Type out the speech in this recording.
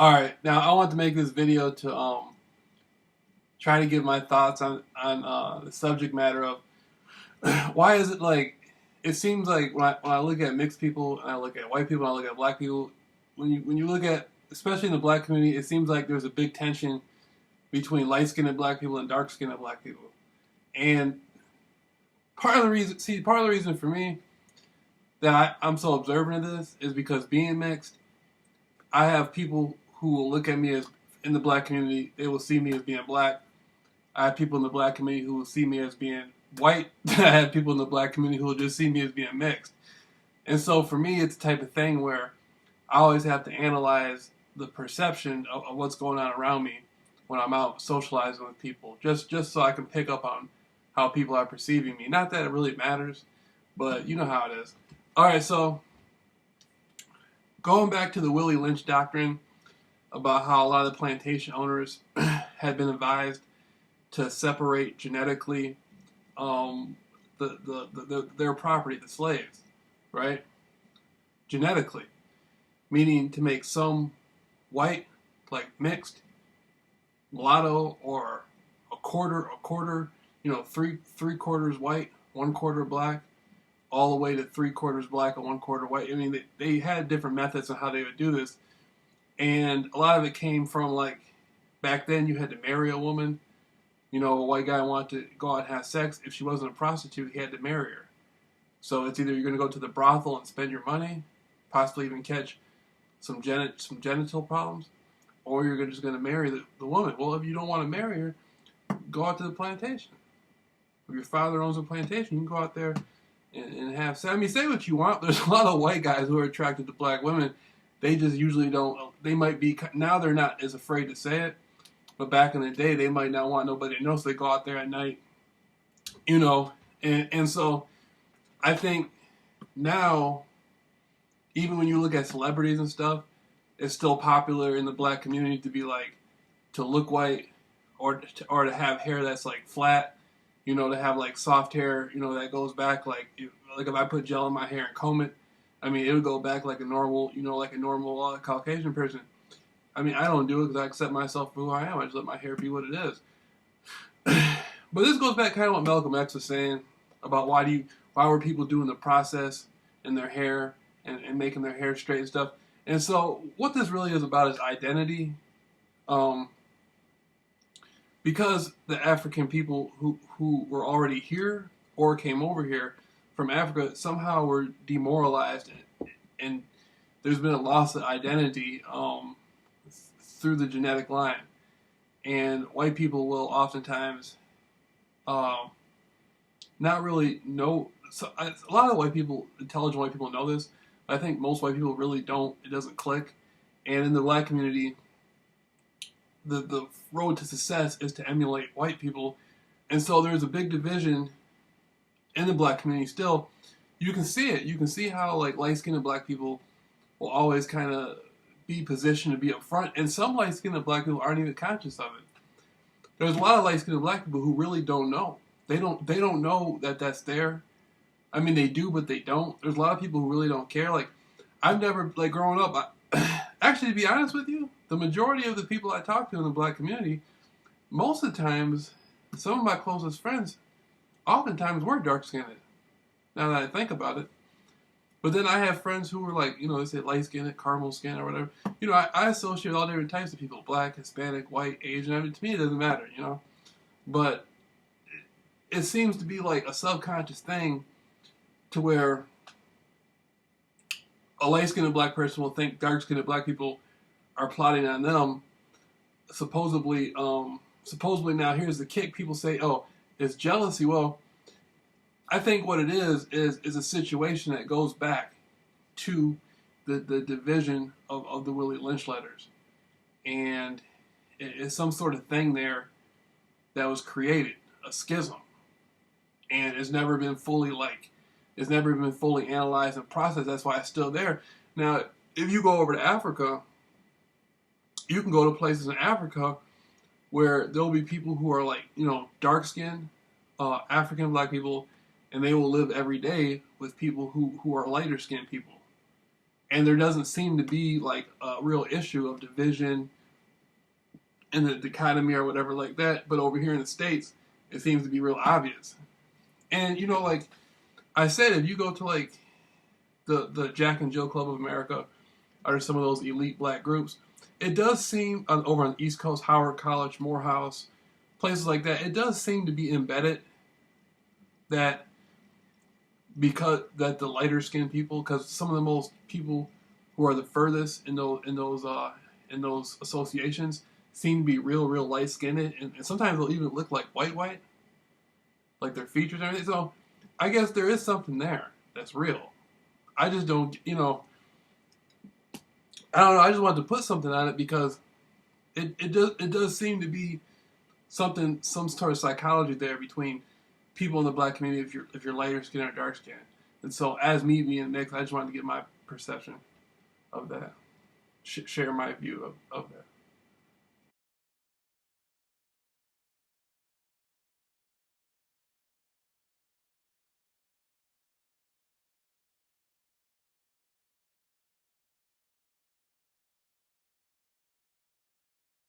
Alright, now I want to make this video to try to give my thoughts on the subject matter of why is it like it seems like when I look at mixed people and I look at white people and I look at black people, when you look at, especially in the black community, it seems like there's a big tension between light-skinned black people and dark-skinned black people. And part of the reason for me that I'm so observant of this is because being mixed, I have people who will look at me as, in the black community, they will see me as being black. I have people in the black community who will see me as being white. I have people in the black community who will just see me as being mixed. And so for me, it's the type of thing where I always have to analyze the perception of what's going on around me when I'm out socializing with people, just so I can pick up on how people are perceiving me. Not that it really matters, but you know how it is. All right, so going back to the Willie Lynch doctrine about how a lot of the plantation owners had been advised to separate genetically their property, the slaves, right? Genetically, meaning to make some white, like mixed, mulatto, or a quarter, three quarters white, 1/4 black, all the way to 3/4 black and 1/4 white. I mean, they had different methods on how they would do this. And a lot of it came from, like, back then you had to marry a woman. You know, a white guy wanted to go out and have sex. If she wasn't a prostitute, he had to marry her. So it's either you're going to go to the brothel and spend your money, possibly even catch some genital problems, or you're just going to marry the woman. Well, if you don't want to marry her, go out to the plantation. If your father owns a plantation, you can go out there and have sex. I mean, say what you want. There's a lot of white guys who are attracted to black women. They just usually don't. They might be, now they're not as afraid to say it, but back in the day, they might not want nobody to know, so they go out there at night, and so I think now, even when you look at celebrities and stuff, it's still popular in the black community to be like, to look white, or to have hair that's like flat, to have like soft hair, that goes back like if I put gel in my hair and comb it, I mean, it would go back like a normal, Caucasian person. I mean, I don't do it because I accept myself for who I am. I just let my hair be what it is. But this goes back kind of what Malcolm X was saying about why were people doing the process in their hair and making their hair straight and stuff. And so what this really is about is identity. Because the African people who were already here or came over here from Africa somehow were demoralized, and there's been a loss of identity through the genetic line. And white people will oftentimes not really know. So a lot of white people, intelligent white people, know this, but I think most white people really don't. It doesn't click. And in the black community, the road to success is to emulate white people. And so there's a big division in the black community still. You can see it. You can see how, like, light-skinned black people will always kind of be positioned to be up front, and some light-skinned black people aren't even conscious of it. There's a lot of light-skinned black people who really don't know. They don't know that that's there. I mean, they do, but they don't. There's a lot of people who really don't care. Like, I've never, like, growing up, actually, to be honest with you, the majority of the people I talk to in the black community, most of the times, some of my closest friends, oftentimes were dark-skinned, now that I think about it. But then I have friends who were like, they say light-skinned, caramel skin, or whatever. I associate all different types of people: black, Hispanic, white, Asian. I mean, to me, it doesn't matter, But it seems to be like a subconscious thing to where a light-skinned black person will think dark-skinned black people are plotting on them. Supposedly now here's the kick. People say, oh, it's jealousy. Well, I think what it is a situation that goes back to the division of the Willie Lynch letters. And it's some sort of thing there that was created, a schism. And it's never been fully analyzed and processed. That's why it's still there. Now, if you go over to Africa, you can go to places in Africa where there'll be people who are like, dark-skinned, African black people, and they will live every day with people who are lighter-skinned people. and there doesn't seem to be like a real issue of division in the dichotomy or whatever like that. But over here in the States, it seems to be real obvious. And you know, like I said, if you go to like the Jack and Jill Club of America or some of those elite black groups, it does seem over on the East Coast, Howard College, Morehouse, places like that, it does seem to be embedded that because that the lighter skinned people, because some of the most people who are the furthest in those associations seem to be real light skinned, and sometimes they'll even look like white, like their features and everything. So I guess there is something there that's real. I just don't, I don't know. I just wanted to put something on it because it does seem to be some sort of psychology there between people in the black community if you're lighter skin or dark skin. And so as me being mixed, I just wanted to get my perception of that, share my view of that.